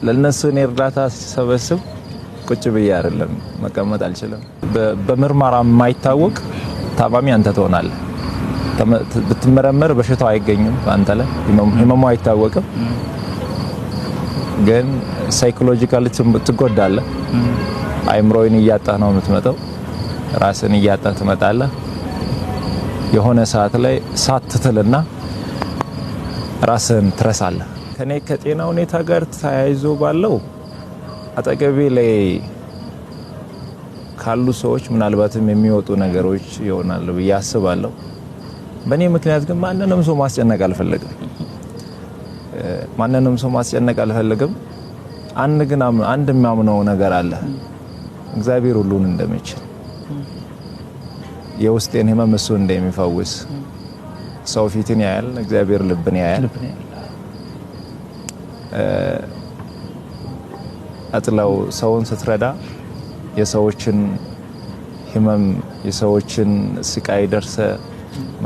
ለነሱ እኔ እርዳታ ሲሰበስብ ቁጭ ብዬ አይደለም መቀመጥ አልችልም። በምርመራ የማይታወቅ ታማሚ አንተ ትሆናለህ። ብትመረመር በሽታው አይገኝም አንተ ላይ ህመሙ አይታወቅም። ግን ሳይኮሎጂካሊ ትጎዳለህ። አይምሮን እያጣህ ነው የምትመጣው። ራስን እያጣህ ትመጣለህ። የሆነ ሰዓት ላይ ሳትትልና ራስን ትረሳለህ። ከኔ ከጤና ሁኔታ ጋር ተያይዞ ባለው አጠገቤ ላይ ካሉ ሰዎች ምናልባትም የሚወጡ ነገሮች ይሆናሉ ብዬ አስባለሁ። በእኔ ምክንያት ግን ማንንም ሰው ማስጨነቅ አልፈልግም። አንድ የሚያምነው ነገር አለ። እግዚአብሔር ሁሉን እንደሚችል የውስጤን ህመም እሱ እንደሚፈውስ ሰው ፊትን ያያል፣ እግዚአብሔር ልብን ያያል። አጥላው ሰውን ስትረዳ የሰዎችን ህመም የሰዎችን ስቃይ ደርሰ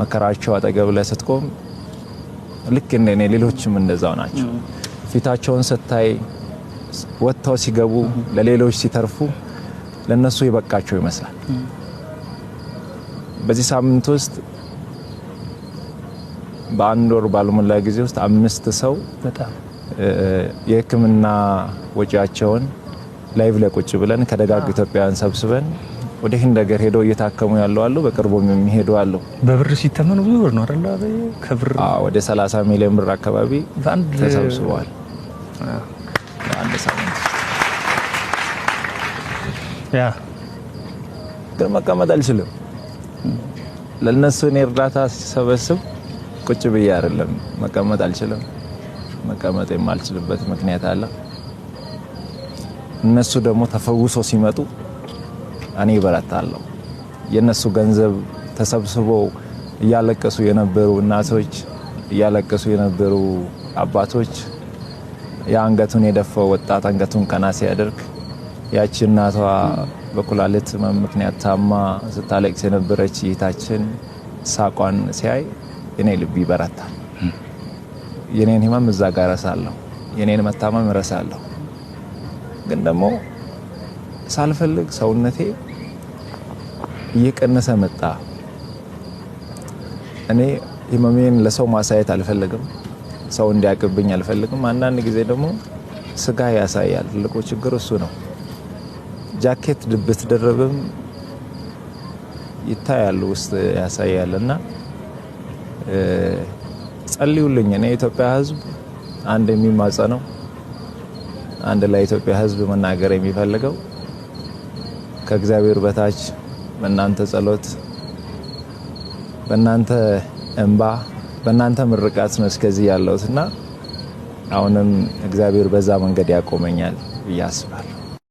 መከራቸው አጠገብ ላይ ስትቆም ልክ እንደኔ ሌሎችም እንደዛው ናቸው። ፊታቸውን ስታይ ወጥተው ሲገቡ ለሌሎች ሲተርፉ ለነሱ ይበቃቸው ይመስላል። በዚህ ሳምንት ውስጥ በአንድ ወር ባልሞላ ጊዜ ውስጥ 5 ሰው በጣም የህክምና ወጪያቸውን ላይቭ ላይ ቁጭ ብለን ከደጋግ ኢትዮጵያውያን ሰብስበን ወደ ህንድ ሀገር ሄደው እየታከሙ ያለው አሉ። በቅርቡም የሚሄዱ አሉ። በብር ሲተመኑ ብዙ ብር ነው አይደል? ከብር ወደ 30 ሚሊዮን ብር አካባቢ ተሰብስበዋል። አንድ ሳምንት ግን መቀመጥ አልችልም። ለነሱ እኔ እርዳታ ሲሰበስብ ቁጭ ብዬ አይደለም መቀመጥ አልችልም። መቀመጥ የማልችልበት ምክንያት አለ። እነሱ ደግሞ ተፈውሶ ሲመጡ እኔ በረታለሁ። የነሱ ገንዘብ ተሰብስበው እያለቀሱ የነበሩ እናቶች፣ እያለቀሱ የነበሩ አባቶች፣ የአንገቱን የደፋው ወጣት አንገቱን ቀና ሲያደርግ ያቺ እናቷ በኩላሊት ምክንያት ታማ ስታለቅስ የነበረች እህታችን ሳቋን ሲያይ እኔ ልብ ይበረታል። የኔን ህመም እዛ ጋር ረሳለሁ፣ የኔን መታመም ረሳለሁ። ግን ደግሞ ሳልፈልግ ሰውነቴ እየቀነሰ መጣ። እኔ ህመሜን ለሰው ማሳየት አልፈልግም፣ ሰው እንዲያቅብኝ አልፈልግም። አንዳንድ ጊዜ ደግሞ ስጋ ያሳያል። ትልቁ ችግር እሱ ነው። ጃኬት ድብት ደረብም ይታያል፣ ውስጥ ያሳያልና ጸልዩልኝ። እኔ የኢትዮጵያ ህዝብ አንድ የሚማጸነው አንድ ለኢትዮጵያ ህዝብ መናገር የሚፈልገው ከእግዚአብሔር በታች በእናንተ ጸሎት፣ በእናንተ እንባ፣ በእናንተ ምርቃት ነው እስከዚህ ያለሁትና አሁንም እግዚአብሔር በዛ መንገድ ያቆመኛል ብዬ አስባለሁ።